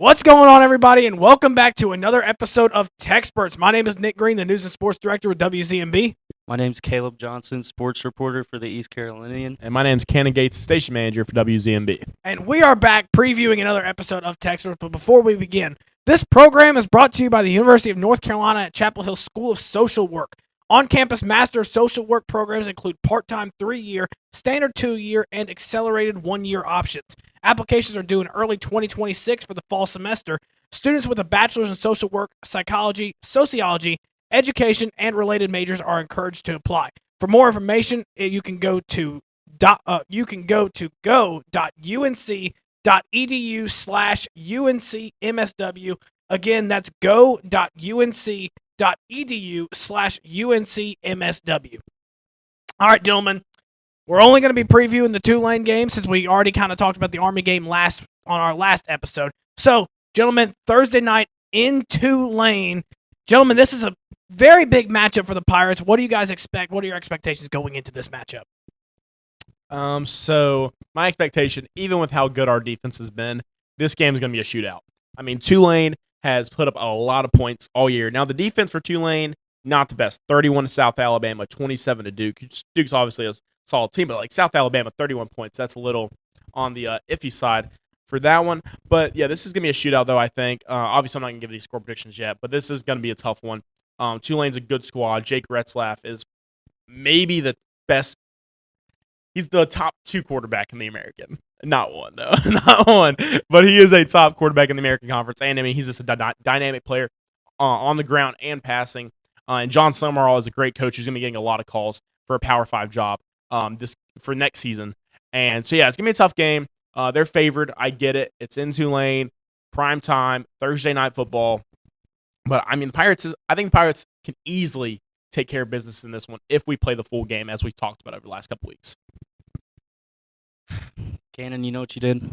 What's going on, everybody, and welcome back to another episode of TECSpertZ. My name is Nick Green, the News and Sports Director with WZMB. My name's Caleb Johnson, sports reporter for the East Carolinian. And my name's Cannon Gates, station manager for WZMB. And we are back previewing another episode of TECSpertZ. But before we begin, this program is brought to you by the University of North Carolina at Chapel Hill School of Social Work. On-campus Master of Social Work programs include part-time 3-year, standard 2-year, and accelerated 1-year options. Applications are due in early 2026 for the fall semester. Students with a bachelor's in social work, psychology, sociology, education, and related majors are encouraged to apply. For more information, you can go to go.unc.edu/UNCMSW. Again, that's go.unc.edu/UNCMSW. All right, gentlemen, we're only going to be previewing the Tulane game since we already kind of talked about the Army game on our last episode. So, gentlemen, Thursday night in Tulane. Gentlemen, this is a very big matchup for the Pirates. What do you guys expect? What are your expectations going into this matchup? So my expectation, even with how good our defense has been, this game is going to be a shootout. I mean, Tulane has put up a lot of points all year. Now, the defense for Tulane, not the best. 31 to South Alabama, 27 to Duke. Duke's obviously a solid team, but like South Alabama, 31 points. That's a little on the iffy side for that one. But, yeah, this is going to be a shootout, though, I think. Obviously, I'm not going to give these score predictions yet, but this is going to be a tough one. Tulane's a good squad. Jake Retzlaff is maybe the best. He's the top 2 quarterback in the American. Not one, though. Not one. But he is a top quarterback in the American Conference. And, I mean, he's just a dynamic player on the ground and passing. And John Summerall is a great coach who's going to be getting a lot of calls for a Power 5 job for next season. And so, yeah, it's going to be a tough game. They're favored. I get it. It's in Tulane, prime time, Thursday night football. But, I mean, I think the Pirates can easily take care of business in this one if we play the full game, as we talked about over the last couple weeks. Cannon, you know what you did?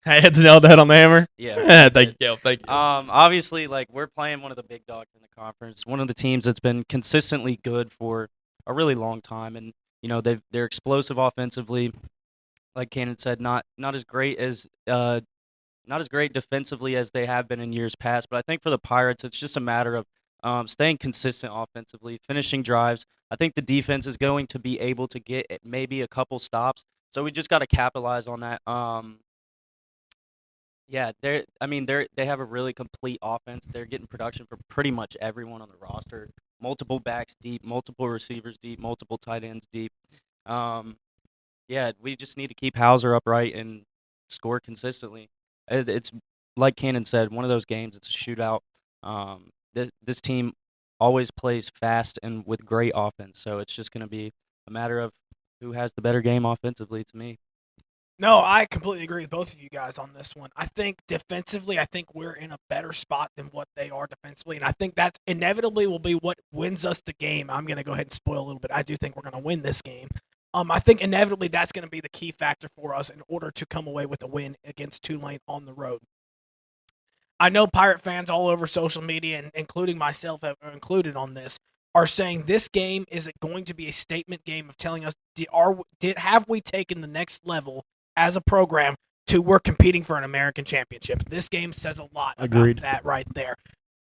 I had to nail that on the hammer. Yeah. Thank you. Obviously, like, we're playing one of the big dogs in the conference, one of the teams that's been consistently good for a really long time, and you know they're explosive offensively. Like Cannon said, not as great defensively as they have been in years past. But I think for the Pirates, it's just a matter of staying consistent offensively, finishing drives. I think the defense is going to be able to get maybe a couple stops. So we just got to capitalize on that. They have a really complete offense. They're getting production for pretty much everyone on the roster. Multiple backs deep, multiple receivers deep, multiple tight ends deep. We just need to keep Hauser upright and score consistently. It's like Cannon said, one of those games. It's a shootout. This team always plays fast and with great offense, so it's just going to be a matter of who has the better game offensively to me. No, I completely agree with both of you guys on this one. I think defensively, we're in a better spot than what they are defensively, and I think that inevitably will be what wins us the game. I'm going to go ahead and spoil a little bit. I do think we're going to win this game. I think inevitably that's going to be the key factor for us in order to come away with a win against Tulane on the road. I know Pirate fans all over social media, and including myself are included on this, are saying this game is going to be a statement game of telling us, have we taken the next level as a program to we're competing for an American championship. This game says a lot about that right there.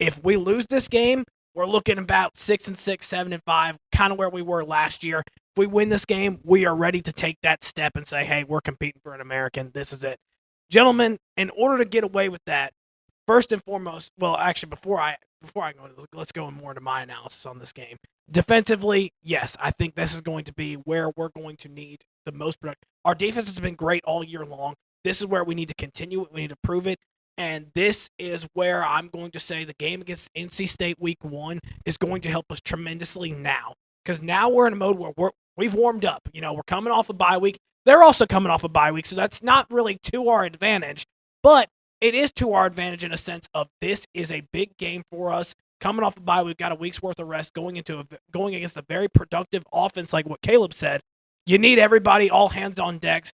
If we lose this game, we're looking about 6-6, 7-5, kind of where we were last year. If we win this game, we are ready to take that step and say, hey, we're competing for an American. This is it. Gentlemen, in order to get away with that, first and foremost, well, actually, before I go, let's go more into my analysis on this game. Defensively, yes, I think this is going to be where we're going to need the most production. Our defense has been great all year long. This is where we need to continue it. We need to prove it. And this is where I'm going to say the game against NC State Week 1 is going to help us tremendously now. Because now we're in a mode where we've warmed up. You know, we're coming off a bye week. They're also coming off a bye week, so that's not really to our advantage. But it is to our advantage in a sense of this is a big game for us. Coming off a bye, we've got a week's worth of rest going against a very productive offense like what Caleb said. You need everybody, all hands on decks.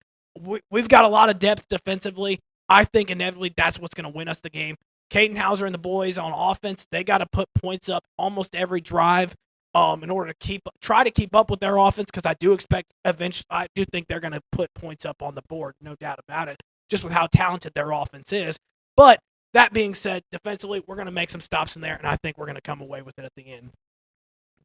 We've got a lot of depth defensively. I think inevitably that's what's going to win us the game. Caden Hauser and the boys on offense, they got to put points up almost every drive in order to try to keep up with their offense, because I do expect eventually, I do think they're going to put points up on the board, no doubt about it, just with how talented their offense is. But That being said, defensively, we're going to make some stops in there, and I think we're going to come away with it at the end.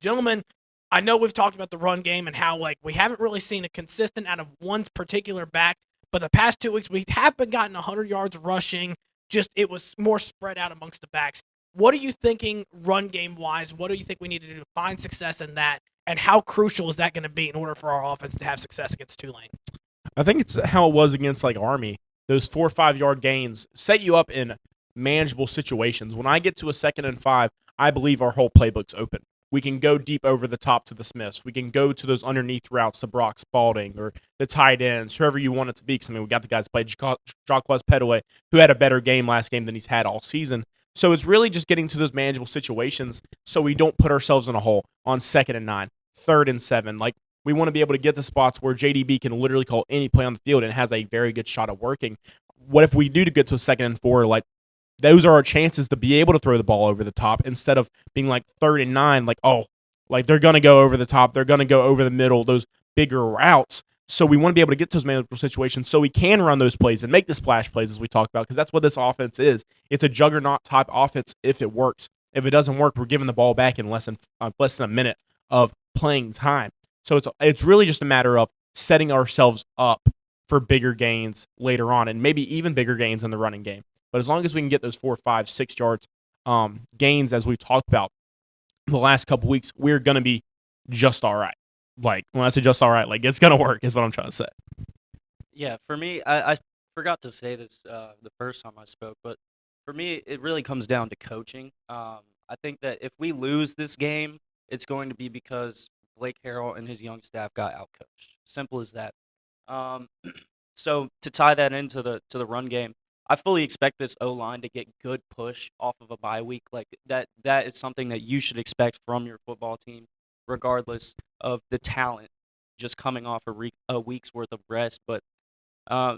Gentlemen, I know we've talked about the run game and how we haven't really seen a consistent out of one particular back, but the past 2 weeks we have been gotten 100 yards rushing. Just it was more spread out amongst the backs. What are you thinking run game wise? What do you think we need to do to find success in that? And how crucial is that going to be in order for our offense to have success against Tulane? I think it's how it was against Army. Those 4 or 5 yard gains set you up in manageable situations. When I get to a 2nd and 5, I believe our whole playbook's open. We can go deep over the top to the Smiths. We can go to those underneath routes to Brock Spalding or the tight ends, whoever you want it to be. Because we got the guys play Jacques Petaway, who had a better game last game than he's had all season. So it's really just getting to those manageable situations so we don't put ourselves in a hole on 2nd and 9, 3rd and 7. We want to be able to get to spots where JDB can literally call any play on the field and has a very good shot at working. What if we do to get to a 2nd and 4? Those are our chances to be able to throw the ball over the top instead of being 3rd and 9, they're going to go over the top. They're going to go over the middle, those bigger routes. So we want to be able to get to those manageable situations so we can run those plays and make the splash plays as we talked about, because that's what this offense is. It's a juggernaut type offense if it works. If it doesn't work, we're giving the ball back in less than a minute of playing time. So it's really just a matter of setting ourselves up for bigger gains later on and maybe even bigger gains in the running game. But as long as we can get those 4, 5, 6 yards gains, as we've talked about the last couple weeks, we're going to be just all right. When I say just all right, it's going to work is what I'm trying to say. Yeah, for me, I forgot to say this the first time I spoke, but for me, it really comes down to coaching. I think that if we lose this game, it's going to be because Blake Harrell and his young staff got outcoached. Simple as that. So to tie that into the run game, I fully expect this O-line to get good push off of a bye week. That is something that you should expect from your football team, regardless of the talent just coming off a week's worth of rest. But I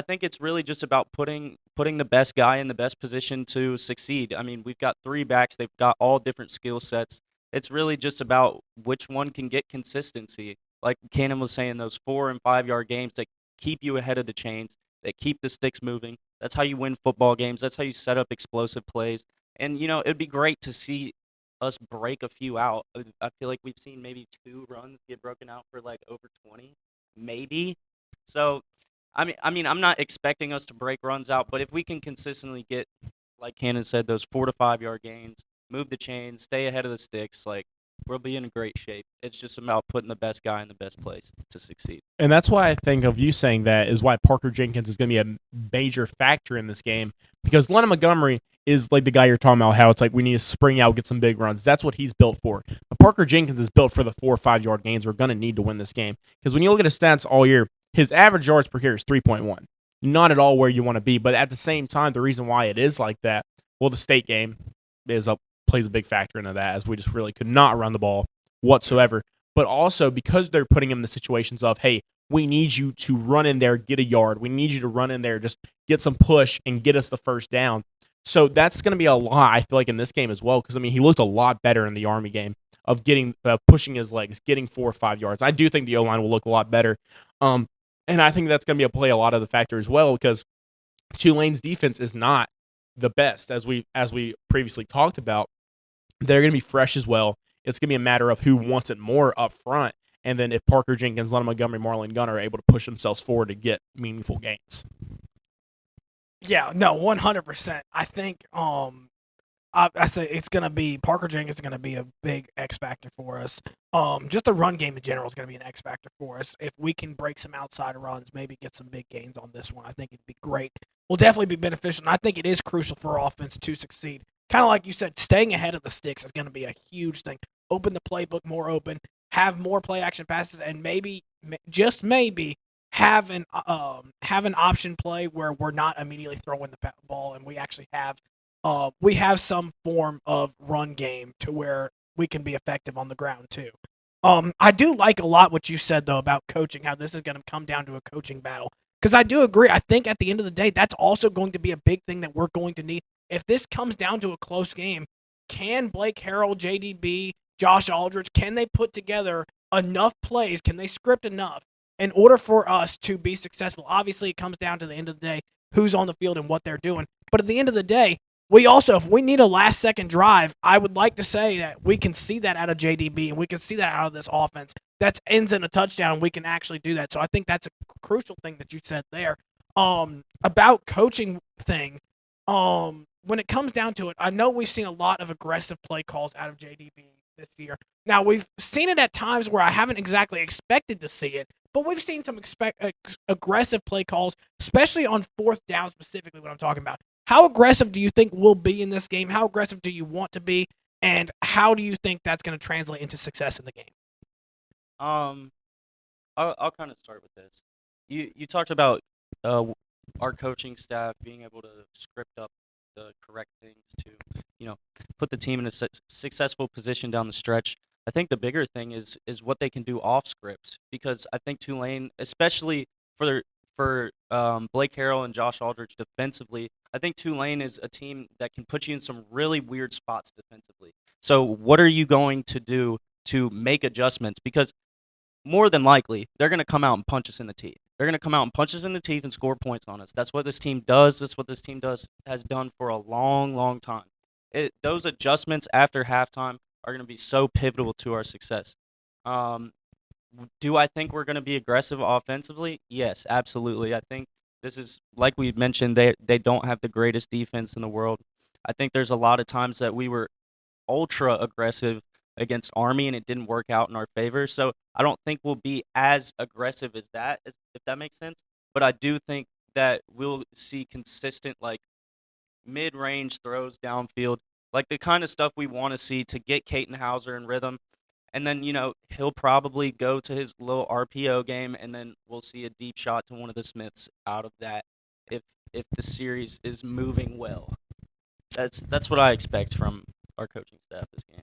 think it's really just about putting the best guy in the best position to succeed. I mean, we've got 3 backs. They've got all different skill sets. It's really just about which one can get consistency. Like Cannon was saying, those 4 and 5 yard games that keep you ahead of the chains, that keep the sticks moving. That's how you win football games. That's how you set up explosive plays. And, it'd be great to see us break a few out. I feel like we've seen maybe 2 runs get broken out for over 20, maybe. So, I mean, I'm not expecting us to break runs out, but if we can consistently get, like Cannon said, those 4 to 5 yard gains, move the chains, stay ahead of the sticks, we'll be in great shape. It's just about putting the best guy in the best place to succeed. And that's why I think of you saying that is why Parker Jenkins is going to be a major factor in this game, because Lennon Montgomery is the guy you're talking about, how it's we need to spring out, get some big runs. That's what he's built for. But Parker Jenkins is built for the 4 or 5 yard gains we're going to need to win this game, because when you look at his stats all year, his average yards per carry is 3.1. Not at all where you want to be, but at the same time, the reason why it is like that, the state game plays a big factor into that, as we just really could not run the ball whatsoever. But also because they're putting him in the situations of, hey, we need you to run in there, get a yard. We need you to run in there, just get some push and get us the first down. So that's going to be a lot, I feel in this game as well, because, he looked a lot better in the Army game of getting pushing his legs, getting 4 or 5 yards. I do think the O-line will look a lot better. And I think that's going to be a lot of the factor as well, because Tulane's defense is not the best, as we previously talked about. They're going to be fresh as well. It's going to be a matter of who wants it more up front, and then if Parker Jenkins, Lennon Montgomery, Marlon Gunn are able to push themselves forward to get meaningful gains. Yeah, no, 100%. I think I say it's going to be Parker Jenkins is going to be a big X factor for us. Just the run game in general is going to be an X factor for us. If we can break some outside runs, maybe get some big gains on this one, I think it'd be great. Will definitely be beneficial, and I think it is crucial for our offense to succeed. Kind of like you said, staying ahead of the sticks is going to be a huge thing. Open the playbook more open, have more play action passes, and maybe, just maybe, have an option play where we're not immediately throwing the ball, and we actually have some form of run game to where we can be effective on the ground too. I do like a lot what you said though about coaching, how this is going to come down to a coaching battle. Because I do agree. I think at the end of the day, that's also going to be a big thing that we're going to need. If this comes down to a close game, can Blake Harrell, JDB, Josh Aldridge, can they put together enough plays? Can they script enough in order for us to be successful? Obviously, it comes down to the end of the day, who's on the field and what they're doing. But at the end of the day, we also, if we need a last-second drive, I would like to say that we can see that out of JDB and we can see that out of this offense. That ends in a touchdown. We can actually do that. So I think that's a crucial thing that you said there. About coaching thing, when it comes down to it, I know we've seen a lot of aggressive play calls out of JDB this year. Now, we've seen it at times where I haven't exactly expected to see it, but we've seen some aggressive play calls, especially on fourth down specifically what I'm talking about. How aggressive do you think we'll be in this game? How aggressive do you want to be? And how do you think that's going to translate into success in the game? I'll kind of start with this. You talked about our coaching staff being able to script up the correct things to, put the team in a successful position down the stretch. I think the bigger thing is what they can do off script, because I think Tulane, especially for Blake Harrell and Josh Aldridge defensively, I think Tulane is a team that can put you in some really weird spots defensively. So what are you going to do to make adjustments? Because more than likely, they're going to come out and punch us in the teeth. They're going to come out and punch us in the teeth and score points on us. That's what this team does. That's what this team has done for a long, long time. Those adjustments after halftime are going to be so pivotal to our success. Do I think we're going to be aggressive offensively? Yes, absolutely. I think this is, like we mentioned, they don't have the greatest defense in the world. I think there's a lot of times that we were ultra aggressive against Army and it didn't work out in our favor. So I don't think we'll be as aggressive as that, if that makes sense. But I do think that we'll see consistent, like, mid-range throws downfield, like the kind of stuff we want to see to get Caton Hauser in rhythm. And then, he'll probably go to his little RPO game, and then we'll see a deep shot to one of the Smiths out of that if the series is moving well. That's what I expect from our coaching staff this game.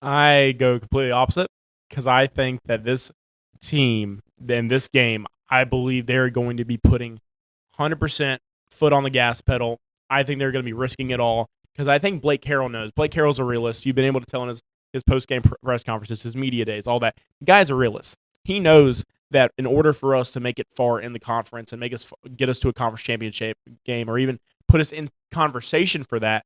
I go completely opposite, because I think that this team, in this game, I believe they're going to be putting 100% foot on the gas pedal. I think they're going to be risking it all, because I think Blake Harrell knows. Blake Harrell's a realist. You've been able to tell in his post-game press conferences, his media days, all that. The guy's a realist. He knows that in order for us to make it far in the conference and get us to a conference championship game, or even put us in conversation for that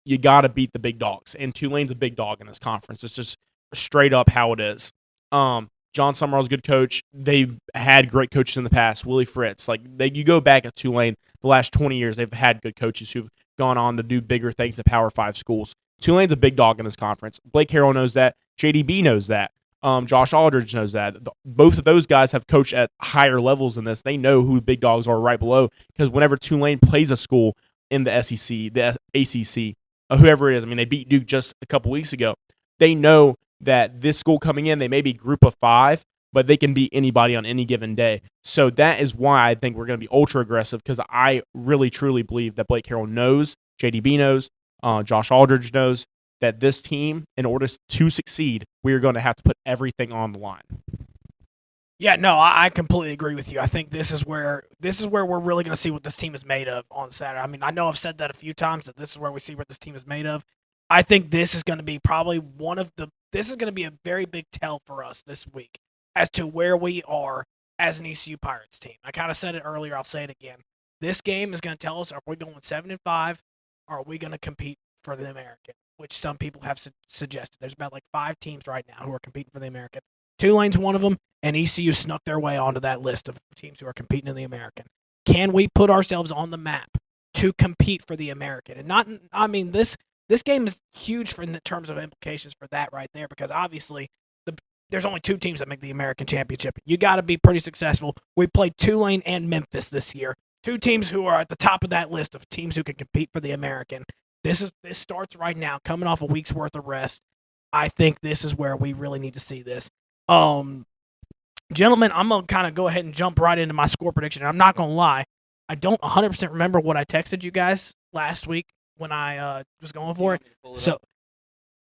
you got to beat the big dogs. And Tulane's a big dog in this conference. It's just straight up how it is. John Summerall's a good coach. They've had great coaches in the past. Willie Fritz. You go back at Tulane, the last 20 years, they've had good coaches who've gone on to do bigger things at Power 5 schools. Tulane's a big dog in this conference. Blake Harrell knows that. JDB knows that. Josh Aldridge knows that. Both of those guys have coached at higher levels than this. They know who the big dogs are right below, because whenever Tulane plays a school in the SEC, the ACC, whoever it is, they beat Duke just a couple weeks ago. They know that this school coming in, they may be group of 5, but they can beat anybody on any given day. So that is why I think we're going to be ultra aggressive, because I really, truly believe that Blake Harrell knows, JDB knows, Josh Aldridge knows that this team, in order to succeed, we're going to have to put everything on the line. Yeah, no, I completely agree with you. I think this is where we're really going to see what this team is made of on Saturday. I know I've said that a few times, that this is where we see what this team is made of. I think this is going to be probably this is going to be a very big tell for us this week as to where we are as an ECU Pirates team. I kind of said it earlier, I'll say it again. This game is going to tell us, are we going 7-5, or are we going to compete for the American, which some people have suggested. There's about 5 teams right now who are competing for the American. Tulane's one of them, and ECU snuck their way onto that list of teams who are competing in the American. Can we put ourselves on the map to compete for the American? And this game is huge in terms of implications for that right there, because obviously there's only 2 teams that make the American Championship. You got to be pretty successful. We played Tulane and Memphis this year, 2 teams who are at the top of that list of teams who can compete for the American. This starts right now, coming off a week's worth of rest. I think this is where we really need to see this. Gentlemen, I'm going to kind of go ahead and jump right into my score prediction. I'm not going to lie, I don't 100% remember what I texted you guys last week when I was going for it. So,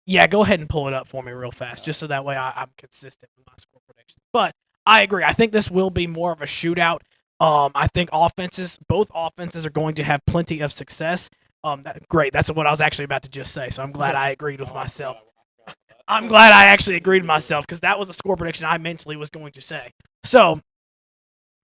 yeah, go ahead and pull it up for me real fast, just so that way I'm consistent with my score prediction. But I agree. I think this will be more of a shootout. I think both offenses are going to have plenty of success. Great. That's what I was actually about to just say, so I'm glad I agreed with myself. I'm glad I actually agreed with myself, because that was a score prediction I mentally was going to say. So,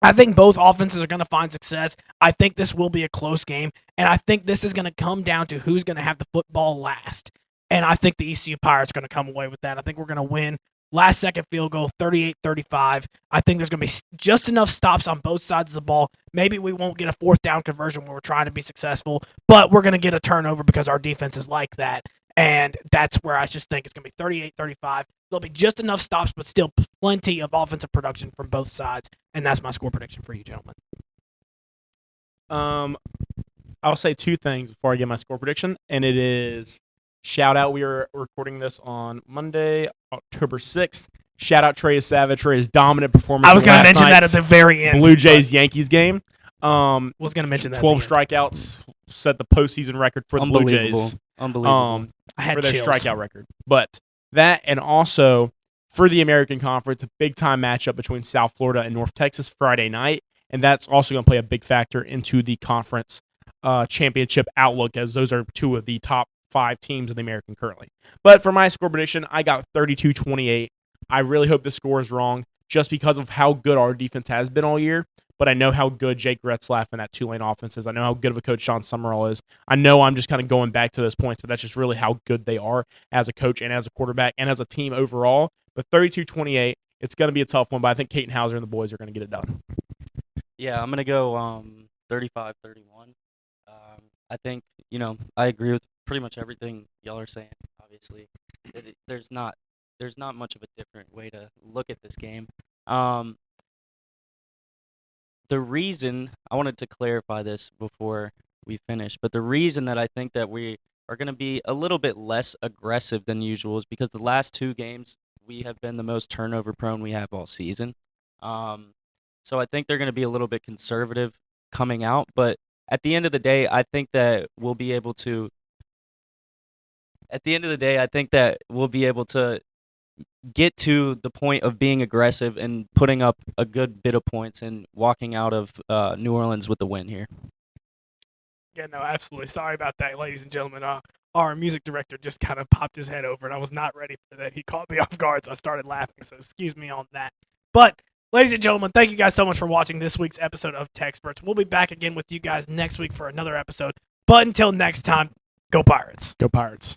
I think both offenses are going to find success. I think this will be a close game, and I think this is going to come down to who's going to have the football last. And I think the ECU Pirates are going to come away with that. I think we're going to win last second field goal, 38-35. I think there's going to be just enough stops on both sides of the ball. Maybe we won't get a fourth down conversion where we're trying to be successful, but we're going to get a turnover because our defense is like that. And that's where I just think it's going to be 38-35. There'll be just enough stops, but still plenty of offensive production from both sides. And that's my score prediction for you, gentlemen. I'll say two things before I get my score prediction, and it is shout out. We are recording this on Monday, October 6th. Shout out Trey Savage for his dominant performance. I was going to mention that at the very end. Blue Jays Yankees game. Was going to mention that. 12 strikeouts, set the postseason record for the Blue Jays. Unbelievable. I had for their chills. strikeout record. But that, and also for the American Conference, a big time matchup between South Florida and North Texas Friday night, and that's also going to play a big factor into the conference championship outlook, as those are two of the top 5 teams in the American currently. But for my score prediction, I got 32-28. I really hope the score is wrong, just because of how good our defense has been all year. But I know how good Jake Retzlaff and that Tulane offense is. I know how good of a coach Sean Summerall is. I know I'm just kind of going back to those points, but that's just really how good they are as a coach and as a quarterback and as a team overall. But 32-28, it's going to be a tough one, but I think Caton Hauser and the boys are going to get it done. Yeah, I'm going to go 35-31. I think, I agree with pretty much everything y'all are saying, obviously. There's not much of a different way to look at this game. The reason, I wanted to clarify this before we finish, but the reason that I think that we are going to be a little bit less aggressive than usual is because the last 2 games, we have been the most turnover prone we have all season. So I think they're going to be a little bit conservative coming out, but at the end of the day, I think that we'll be able to get to the point of being aggressive and putting up a good bit of points and walking out of New Orleans with the win here. Yeah, no, absolutely. Sorry about that, ladies and gentlemen. Our music director just kind of popped his head over, and I was not ready for that. He caught me off guard, so I started laughing, so excuse me on that. But, ladies and gentlemen, thank you guys so much for watching this week's episode of TECSpertZ. We'll be back again with you guys next week for another episode. But until next time, go Pirates. Go Pirates.